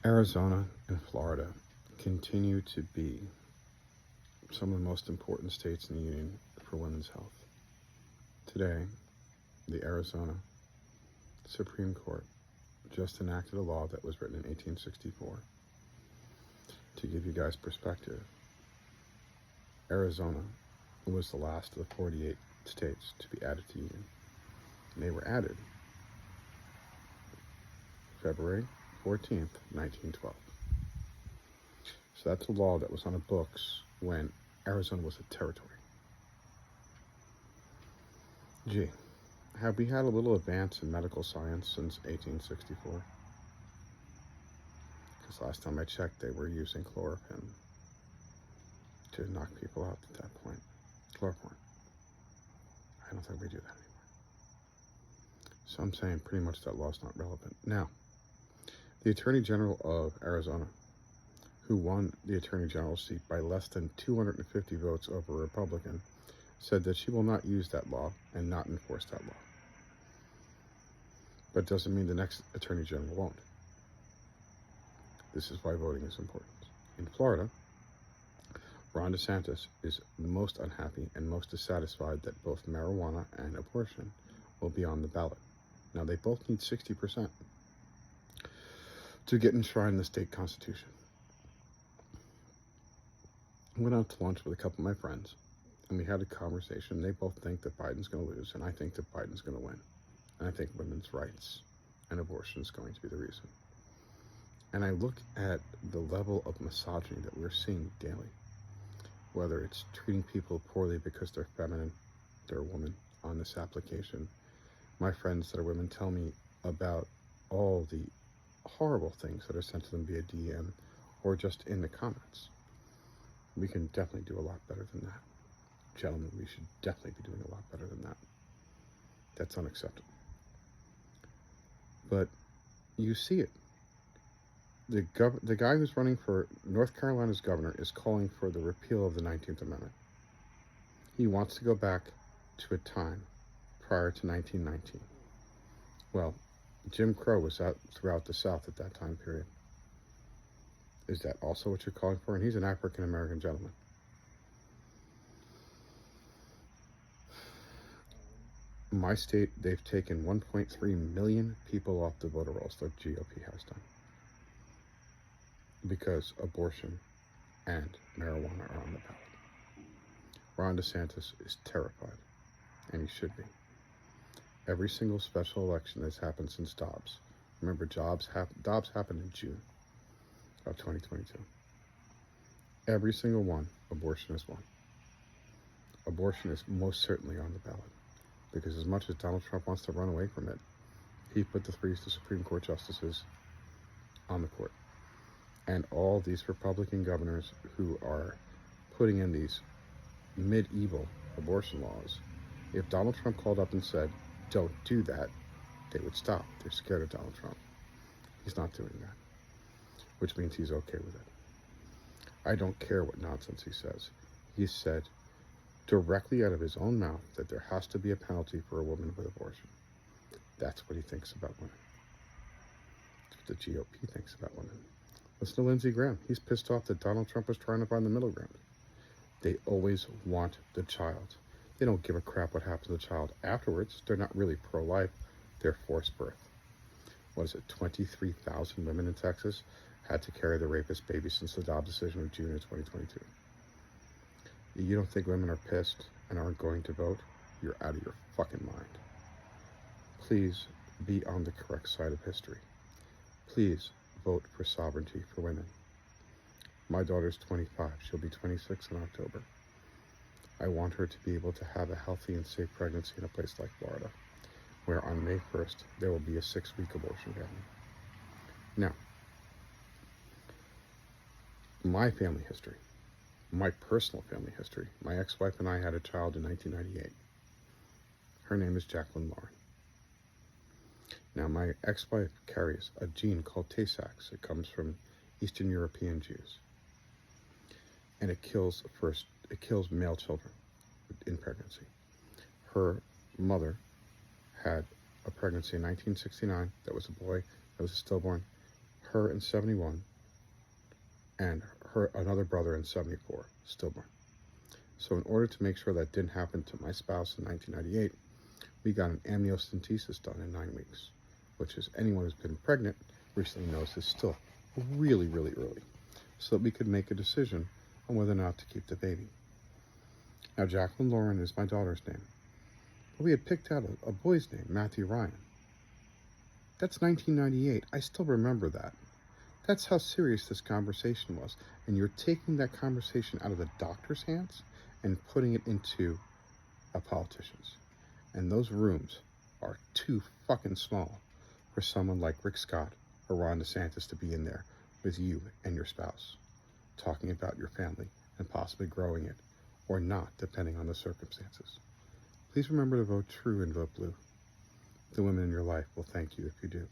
Arizona and Florida continue to be some of the most important states in the Union for women's health. Today, the Arizona Supreme Court just enacted a law that was written in 1864. To give you guys perspective, Arizona was the last of the 48 states to be added to the Union. And they were added February 14th, 1912. So that's a law that was on the books when Arizona was a territory. Gee, have we had a little advance in medical science since 1864? Because last time I checked, they were using chloroquine to knock people out at that point. Chloroform. I don't think we do that anymore. So I'm saying pretty much that law's not relevant. Now, the Attorney General of Arizona, who won the Attorney General seat by less than 250 votes over a Republican, said that she will not use that law and not enforce that law. But it doesn't mean the next Attorney General won't. This is why voting is important. In Florida, Ron DeSantis is most unhappy and most dissatisfied that both marijuana and abortion will be on the ballot. Now, they both need 60% to get enshrined in the state constitution. I went out to lunch with a couple of my friends, and we had a conversation. They both think that Biden's going to lose, and I think that Biden's going to win. And I think women's rights and abortion is going to be the reason. And I look at the level of misogyny that we're seeing daily, whether it's treating people poorly because they're feminine, they're a woman on this application. My friends that are women tell me about all the horrible things that are sent to them via DM or just in the comments. We can definitely do a lot better than that. Gentlemen, we should definitely be doing a lot better than that. That's unacceptable. But you see it. The guy who's running for North Carolina's governor is calling for the repeal of the 19th Amendment. He wants to go back to a time prior to 1919. Well, Jim Crow was out throughout the South at that time period. Is that also what you're calling for? And he's an African American gentleman. In my state, they've taken 1.3 million people off the voter rolls, the GOP has done, because abortion and marijuana are on the ballot. Ron DeSantis is terrified, and he should be. Every single special election that's happened since Dobbs. Remember, Dobbs happened in June of 2022. Every single one, abortion is one. Abortion is most certainly on the ballot, because as much as Donald Trump wants to run away from it, he put the three Supreme Court justices on the court. And all these Republican governors who are putting in these medieval abortion laws, if Donald Trump called up and said, don't do that, they would stop. They're scared of Donald Trump. He's not doing that, which means he's okay with it. I don't care what nonsense he says. He said directly out of his own mouth that there has to be a penalty for a woman with abortion. That's what he thinks about women. That's what the GOP thinks about women. Listen to Lindsey Graham. He's pissed off that Donald Trump was trying to find the middle ground. They always want the child. They don't give a crap what happens to the child afterwards. They're not really pro-life. They're forced birth. What is it, 23,000 women in Texas had to carry the rapist baby since the Dobbs decision of June of 2022. You don't think women are pissed and aren't going to vote? You're out of your fucking mind. Please be on the correct side of history. Please vote for sovereignty for women. My daughter's 25. She'll be 26 in October. I want her to be able to have a healthy and safe pregnancy in a place like Florida, where on May 1st, there will be a 6-week abortion ban. Now, my family history, my personal family history, my ex-wife and I had a child in 1998. Her name is Jacqueline Lauren. Now, my ex-wife carries a gene called Tay-Sachs. It comes from Eastern European Jews. And it kills male children in pregnancy. Her mother had a pregnancy in 1969 that was a boy, that was a stillborn. her in 71, and her another brother in 74, stillborn. So in order to make sure that didn't happen to my spouse in 1998, we got an amniocentesis done in 9 weeks, which is anyone who's been pregnant recently knows is still really, really early, so that we could make a decision on whether or not to keep the baby. Now, Jacqueline Lauren is my daughter's name, but we had picked out a boy's name, Matthew Ryan. That's 1998. I still remember that. That's how serious this conversation was. And you're taking that conversation out of the doctor's hands and putting it into a politician's. And those rooms are too fucking small for someone like Rick Scott or Ron DeSantis to be in there with you and your spouse, talking about your family and possibly growing it, or not, depending on the circumstances. Please remember to vote true and vote blue. The women in your life will thank you if you do.